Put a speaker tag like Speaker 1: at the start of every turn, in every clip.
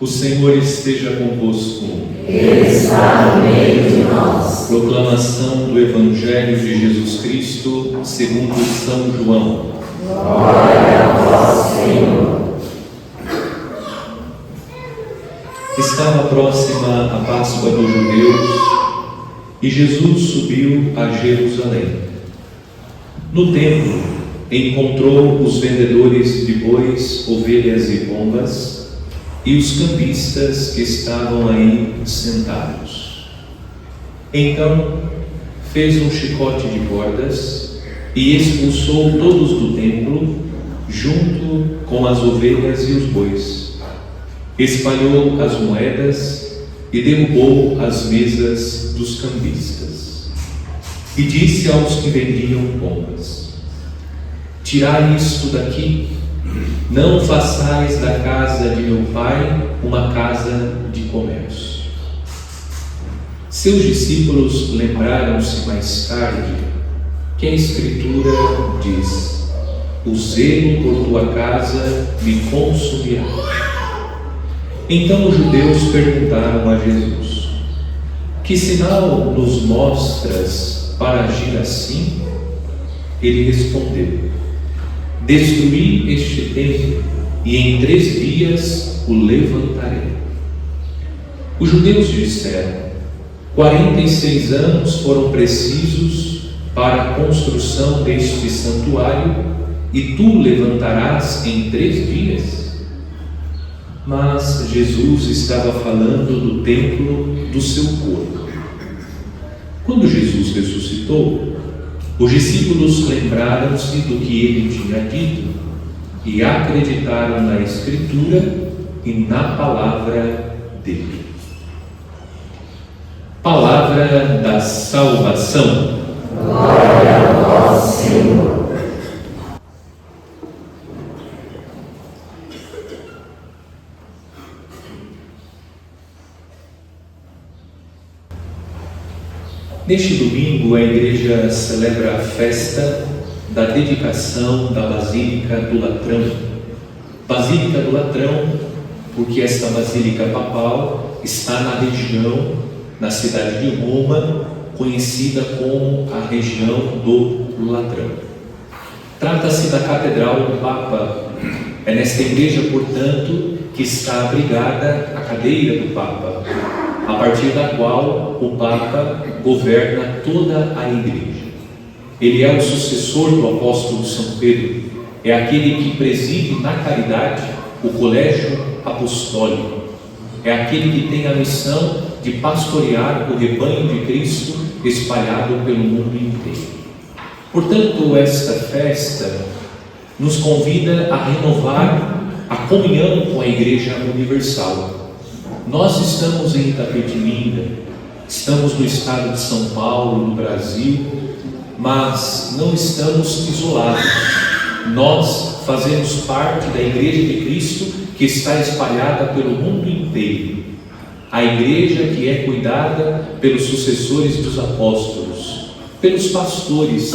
Speaker 1: O Senhor esteja convosco.
Speaker 2: Ele está no meio de nós.
Speaker 1: Proclamação do Evangelho de Jesus Cristo segundo São João.
Speaker 2: Glória a vós, Senhor.
Speaker 1: Estava próxima a Páscoa dos judeus e Jesus subiu a Jerusalém. No templo, encontrou os vendedores de bois, ovelhas e pombas e os cambistas que estavam aí sentados. Então, fez um chicote de cordas e expulsou todos do templo, junto com as ovelhas e os bois. Espalhou as moedas e derrubou as mesas dos cambistas. E disse aos que vendiam pombas: Tirai isto daqui, não façais da casa de meu pai uma casa de comércio. Seus discípulos lembraram-se mais tarde que a Escritura diz: o zelo por tua casa me consumirá. Então os judeus perguntaram a Jesus: que sinal nos mostras para agir assim? Ele respondeu: destruí este templo e em 3 dias o levantarei. Os judeus disseram: 46 anos foram precisos para a construção deste santuário e tu levantarás em 3 dias? Mas Jesus estava falando do templo do seu corpo. Quando Jesus ressuscitou, os discípulos lembraram-se do que ele tinha dito e acreditaram na Escritura e na palavra dele. Palavra da salvação.
Speaker 2: Glória a vós, Senhor.
Speaker 1: Neste domingo, a Igreja celebra a festa da dedicação da Basílica do Latrão. Basílica do Latrão, porque esta Basílica Papal está na região, na cidade de Roma, conhecida como a região do Latrão. Trata-se da Catedral do Papa. É nesta igreja, portanto, que está abrigada a cadeira do Papa, a partir da qual o Papa governa toda a Igreja. Ele é o sucessor do apóstolo São Pedro, é aquele que preside na caridade o colégio apostólico, é aquele que tem a missão de pastorear o rebanho de Cristo espalhado pelo mundo inteiro. Portanto, esta festa nos convida a renovar a comunhão com a Igreja Universal. Nós estamos em Itapetininga, estamos no estado de São Paulo, no Brasil, mas não estamos isolados. Nós fazemos parte da Igreja de Cristo que está espalhada pelo mundo inteiro. A Igreja que é cuidada pelos sucessores dos apóstolos, pelos pastores,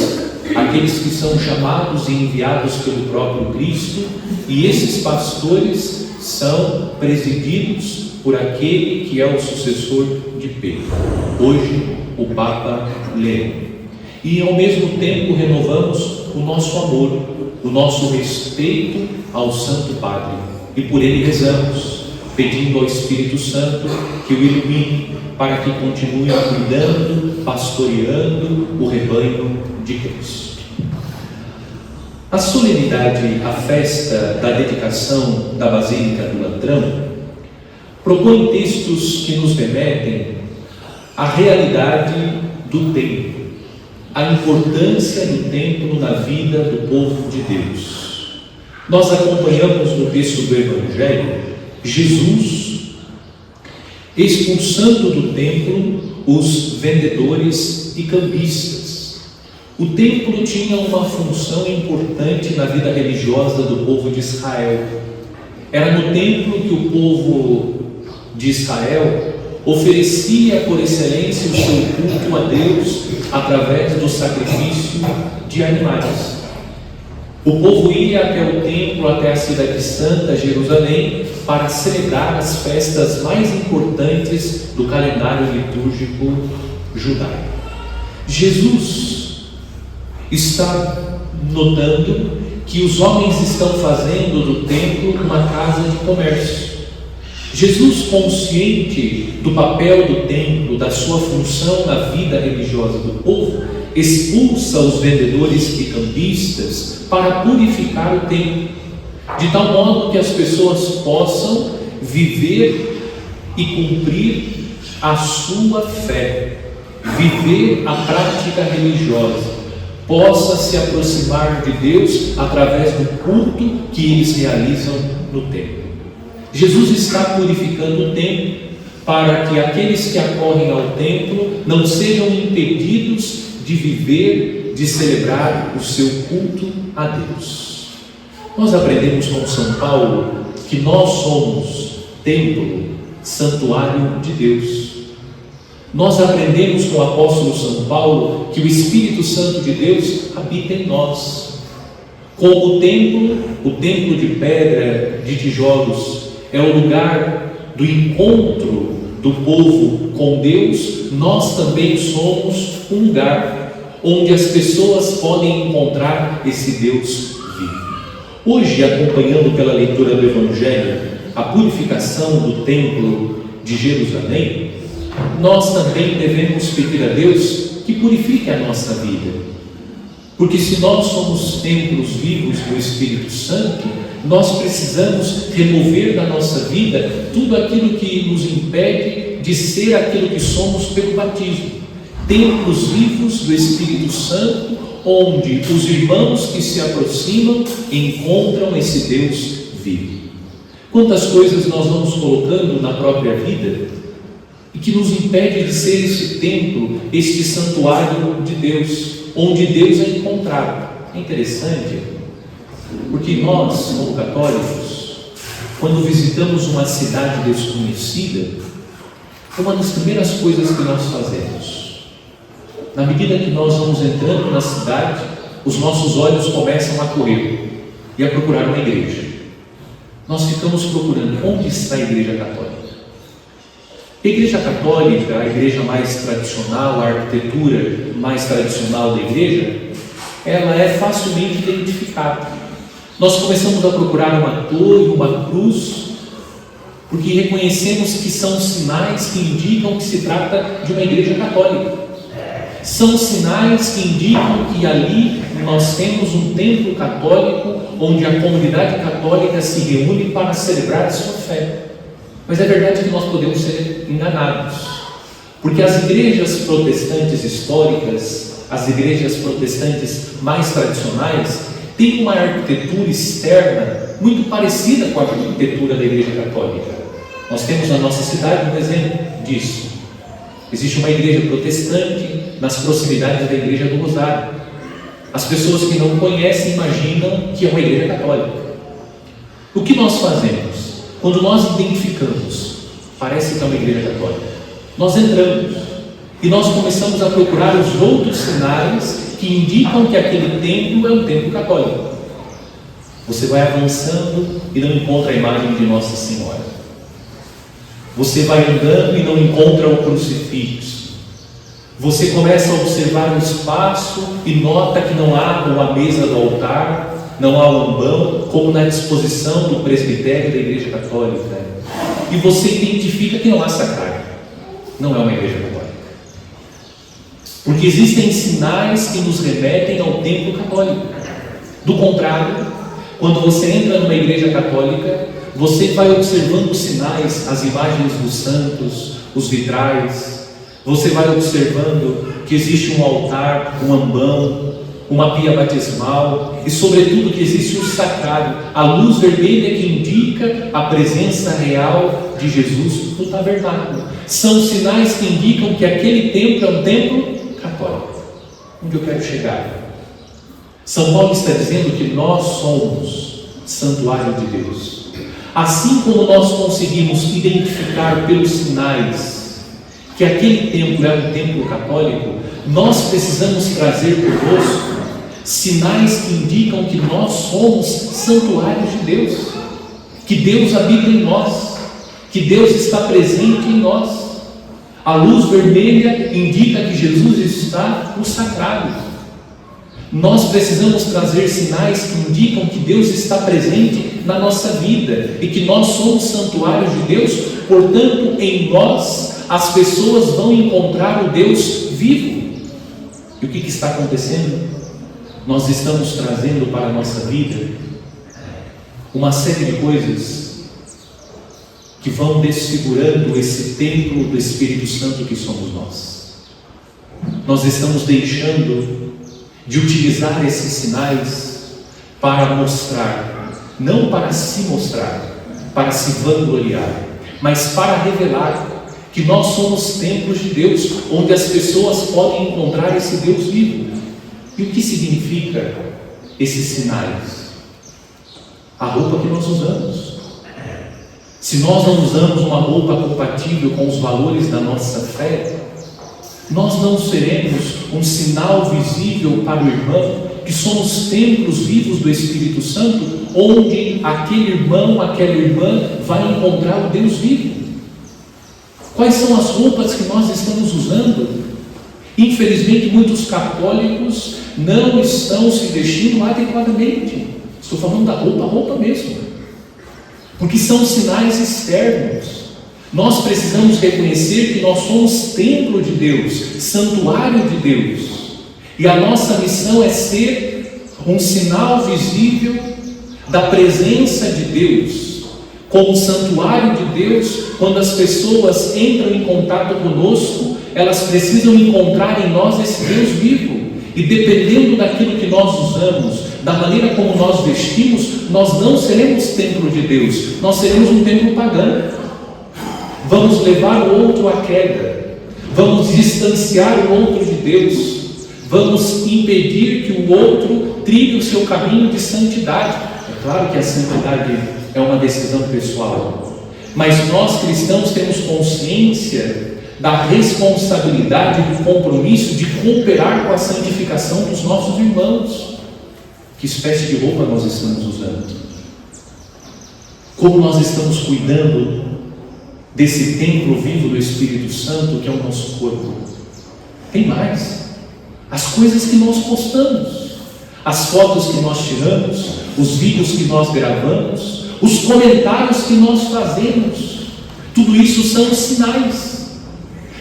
Speaker 1: aqueles que são chamados e enviados pelo próprio Cristo, e esses pastores são presididos por aquele que é o sucessor de Pedro, hoje o Papa Leão. E ao mesmo tempo renovamos o nosso amor, o nosso respeito ao Santo Padre, e por ele rezamos, pedindo ao Espírito Santo que o ilumine para que continue cuidando, pastoreando o rebanho de Cristo. A solenidade, a festa da dedicação da Basílica do Latrão, propõe textos que nos remetem à realidade do templo, à importância do templo na vida do povo de Deus. Nós acompanhamos no texto do Evangelho Jesus expulsando do templo os vendedores e cambistas. O templo tinha uma função importante na vida religiosa do povo de Israel. Era no templo que o povo de Israel oferecia por excelência o seu culto a Deus através do sacrifício de animais. O povo ia até o templo, até a cidade santa, Jerusalém, para celebrar as festas mais importantes do calendário litúrgico judaico. Jesus está notando que os homens estão fazendo do templo uma casa de comércio. Jesus, consciente do papel do templo, da sua função na vida religiosa do povo, expulsa os vendedores e cambistas para purificar o templo, de tal modo que as pessoas possam viver e cumprir a sua fé, viver a prática religiosa, possa se aproximar de Deus através do culto que eles realizam no templo. Jesus está purificando o templo para que aqueles que acorrem ao templo não sejam impedidos de viver, de celebrar o seu culto a Deus. Nós aprendemos com São Paulo que nós somos templo, santuário de Deus. Nós aprendemos com o apóstolo São Paulo que o Espírito Santo de Deus habita em nós. Como o templo de pedra, de tijolos, é o lugar do encontro do povo com Deus, nós também somos um lugar onde as pessoas podem encontrar esse Deus vivo. Hoje, acompanhando pela leitura do Evangelho a purificação do templo de Jerusalém, nós também devemos pedir a Deus que purifique a nossa vida. Porque se nós somos templos vivos do Espírito Santo, nós precisamos remover da nossa vida tudo aquilo que nos impede de ser aquilo que somos pelo batismo. Templos vivos do Espírito Santo, onde os irmãos que se aproximam encontram esse Deus vivo. Quantas coisas nós vamos colocando na própria vida e que nos impede de ser esse templo, este santuário de Deus, onde Deus é encontrado. É interessante, porque nós, como católicos, quando visitamos uma cidade desconhecida, uma das primeiras coisas que nós fazemos, na medida que nós vamos entrando na cidade, os nossos olhos começam a correr e a procurar uma igreja. Nós ficamos procurando onde está a Igreja Católica. A Igreja Católica, a igreja mais tradicional, a arquitetura mais tradicional da igreja, ela é facilmente identificada. Nós começamos a procurar uma torre, uma cruz, porque reconhecemos que são sinais que indicam que se trata de uma igreja católica. São sinais que indicam que ali nós temos um templo católico, onde a comunidade católica se reúne para celebrar a sua fé. Mas é verdade que nós podemos ser enganados, porque as igrejas protestantes históricas, as igrejas protestantes mais tradicionais, têm uma arquitetura externa muito parecida com a arquitetura da igreja católica. Nós temos na nossa cidade um exemplo disso. Existe uma igreja protestante nas proximidades da igreja do Rosário. As pessoas que não conhecem imaginam que é uma igreja católica. O que nós fazemos? Quando nós identificamos, parece que é uma igreja católica, nós entramos e nós começamos a procurar os outros sinais que indicam que aquele templo é um templo católico. Você vai avançando e não encontra a imagem de Nossa Senhora. Você vai andando e não encontra o crucifixo. Você começa a observar o espaço e nota que não há uma mesa do altar, não há um ambão, como na disposição do presbitério da Igreja Católica. E você identifica que não há sacrário. Não é uma igreja católica. Porque existem sinais que nos remetem ao templo católico. Do contrário, quando você entra numa igreja católica, você vai observando os sinais, as imagens dos santos, os vitrais. Você vai observando que existe um altar, um ambão, uma pia batismal e, sobretudo, que existe um sacrário, a luz vermelha que indica a presença real de Jesus no tabernáculo. São sinais que indicam que aquele templo é um templo católico. Onde eu quero chegar? São Paulo está dizendo que nós somos santuário de Deus. Assim como nós conseguimos identificar pelos sinais que aquele templo é um templo católico, nós precisamos trazer conosco sinais que indicam que nós somos santuários de Deus, que Deus habita em nós, que Deus está presente em nós. A luz vermelha indica que Jesus está no sagrado. Nós precisamos trazer sinais que indicam que Deus está presente na nossa vida e que nós somos santuários de Deus, portanto, em nós as pessoas vão encontrar o Deus vivo. E o que está acontecendo? Nós estamos trazendo para a nossa vida uma série de coisas que vão desfigurando esse templo do Espírito Santo que somos nós. Nós estamos deixando de utilizar esses sinais para mostrar, não para se mostrar, para se vangloriar, mas para revelar que nós somos templos de Deus, onde as pessoas podem encontrar esse Deus vivo. E o que significa esses sinais? A roupa que nós usamos. Se nós não usamos uma roupa compatível com os valores da nossa fé, nós não seremos um sinal visível para o irmão que somos templos vivos do Espírito Santo, onde aquele irmão, aquela irmã vai encontrar o Deus vivo. Quais são as roupas que nós estamos usando? Infelizmente, muitos católicos não estão se vestindo adequadamente. Estou falando da roupa mesmo, porque são sinais externos. Nós precisamos reconhecer que nós somos templo de Deus, santuário de Deus, e a nossa missão é ser um sinal visível da presença de Deus, como santuário de Deus. Quando as pessoas entram em contato conosco, elas precisam encontrar em nós esse Deus vivo, e dependendo daquilo que nós usamos, da maneira como nós vestimos, nós não seremos templo de Deus, nós seremos um templo pagão. Vamos levar o outro à queda, vamos distanciar o outro de Deus, vamos impedir que o outro trilhe o seu caminho de santidade. É claro que a santidade é uma decisão pessoal, mas nós cristãos temos consciência da responsabilidade, do compromisso de cooperar com a santificação dos nossos irmãos. Que espécie de roupa nós estamos usando? Como nós estamos cuidando desse templo vivo do Espírito Santo que é o nosso corpo? Tem mais, as coisas que nós postamos, as fotos que nós tiramos, os vídeos que nós gravamos, os comentários que nós fazemos, tudo isso são sinais.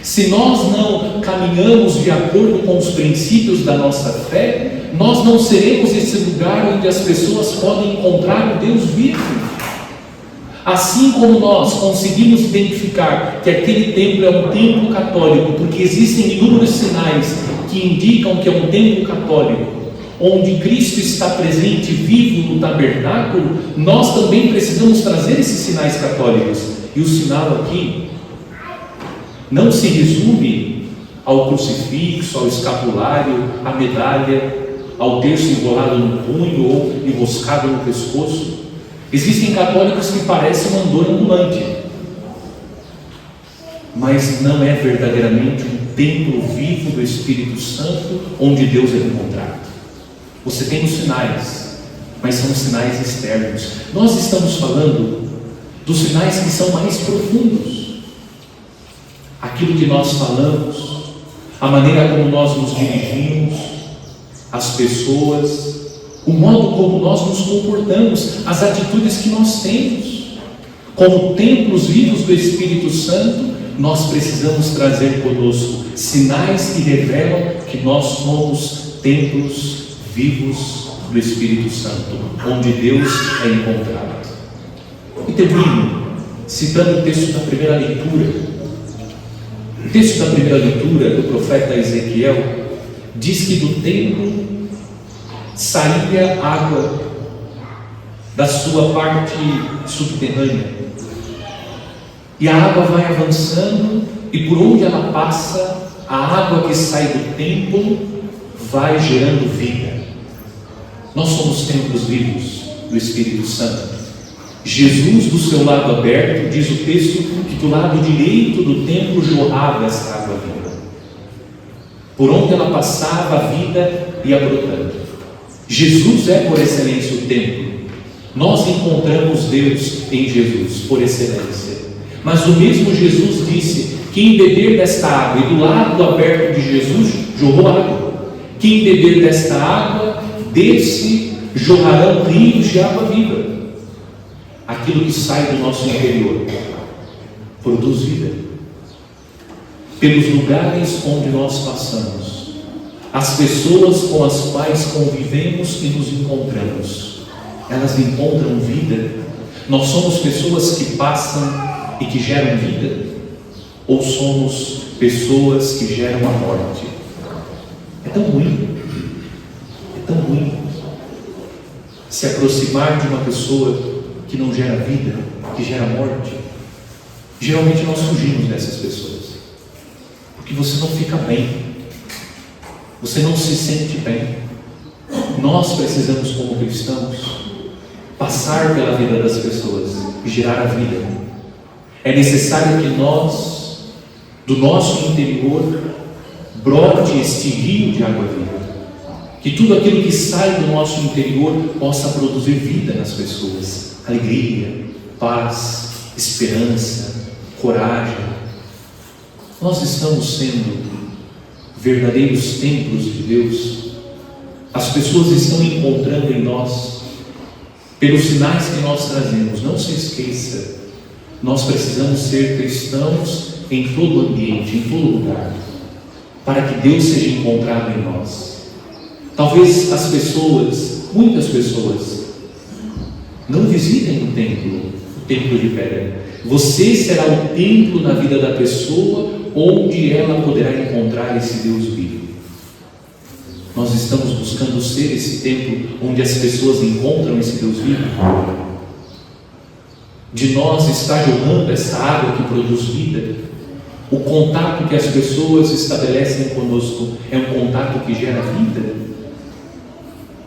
Speaker 1: Se nós não caminhamos de acordo com os princípios da nossa fé, nós não seremos esse lugar onde as pessoas podem encontrar o Deus vivo. Assim como nós conseguimos identificar que aquele templo é um templo católico, porque existem inúmeros sinais que indicam que é um templo católico, onde Cristo está presente, vivo no tabernáculo, nós também precisamos trazer esses sinais católicos. E o sinal aqui não se resume ao crucifixo, ao escapulário, à medalha, ao terço enrolado no punho ou enroscado no pescoço. Existem católicos que parecem um andor ambulante, mas não é verdadeiramente um templo vivo do Espírito Santo onde Deus é encontrado. Você tem os sinais, mas são sinais externos. Nós estamos falando dos sinais que são mais profundos. Aquilo que nós falamos, a maneira como nós nos dirigimos às pessoas, o modo como nós nos comportamos, as atitudes que nós temos. Como templos vivos do Espírito Santo, nós precisamos trazer conosco sinais que revelam que nós somos templos vivos do Espírito Santo, onde Deus é encontrado. E termino citando o texto da primeira leitura. O texto da primeira leitura do profeta Ezequiel diz que do templo saía água da sua parte subterrânea, e a água vai avançando, e por onde ela passa, a água que sai do templo vai gerando vida. Nós somos templos vivos do Espírito Santo. Jesus, do seu lado aberto, diz o texto que do lado direito do templo jorrava essa água viva. Por onde ela passava, a vida ia brotando. Jesus é por excelência o templo. Nós encontramos Deus em Jesus por excelência. Mas o mesmo Jesus disse: quem beber desta água, e do lado aberto de Jesus jorrou água, quem beber desta água, desse jorrarão rios de água viva. Aquilo que sai do nosso interior produz vida. Pelos lugares onde nós passamos, as pessoas com as quais convivemos e nos encontramos, elas encontram vida. Nós somos pessoas que passam e que geram vida, ou somos pessoas que geram a morte? É tão ruim, se aproximar de uma pessoa que não gera vida, que gera morte. Geralmente nós fugimos dessas pessoas, porque você não fica bem, você não se sente bem. Nós precisamos, como cristãos, passar pela vida das pessoas e gerar a vida. É necessário que nós, do nosso interior, brote este rio de água viva, que tudo aquilo que sai do nosso interior possa produzir vida nas pessoas, alegria, paz, esperança, coragem. Nós estamos sendo verdadeiros templos de Deus. As pessoas estão encontrando em nós, pelos sinais que nós trazemos. Não se esqueça, nós precisamos ser cristãos em todo ambiente, em todo lugar, para que Deus seja encontrado em nós. Talvez as pessoas, muitas pessoas, não visitem o templo de pedra. Você será o templo na vida da pessoa, onde ela poderá encontrar esse Deus vivo. Nós estamos buscando ser esse templo onde as pessoas encontram esse Deus vivo. De nós está jorrando essa água que produz vida. O contato que as pessoas estabelecem conosco é um contato que gera vida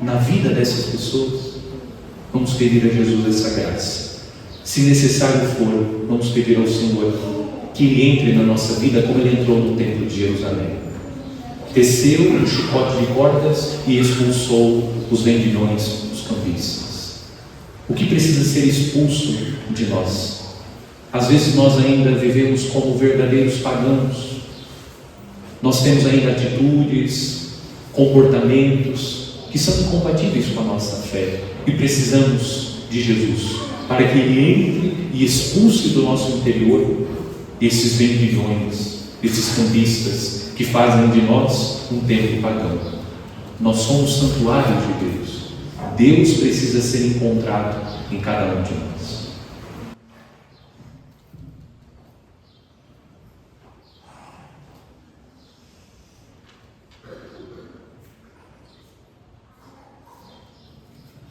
Speaker 1: na vida dessas pessoas. Vamos pedir a Jesus essa graça. Se necessário for, vamos pedir ao Senhor que Ele entre na nossa vida como Ele entrou no templo de Jerusalém. Teceu um chicote de cordas e expulsou os vendilhões, os cambistas. O que precisa ser expulso de nós? Às vezes nós ainda vivemos como verdadeiros pagãos. Nós temos ainda atitudes, comportamentos que são incompatíveis com a nossa fé, e precisamos de Jesus para que Ele entre e expulse do nosso interior esses vendilhões, esses cambistas que fazem de nós um templo pagão. Nós somos santuários de Deus. Deus precisa ser encontrado em cada um de nós.